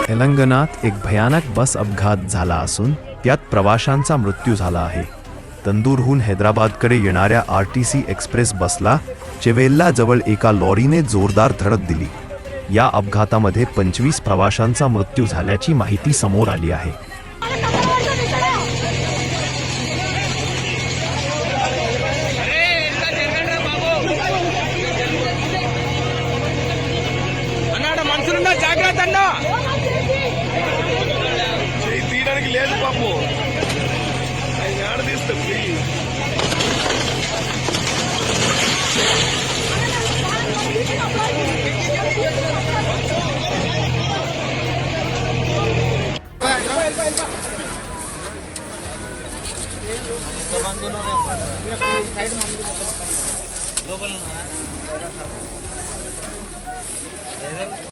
तेलंगणात एक भयानक बस अपघात झाला असून त्यात प्रवाशांचा मृत्यू झाला आहे। तंदूरहून हैदराबादकडे येणाऱ्या आरटीसी एक्सप्रेस बसला चेवेल्ला जवळ एका लॉरीने जोरदार धडक दिली। या अपघातामध्ये 25 प्रवाशांचा मृत्यू झाल्याची माहिती समोर आली आहे। తీయడానికి లేదు పాపం ఆయన ఆడ తీస్తాం లోపల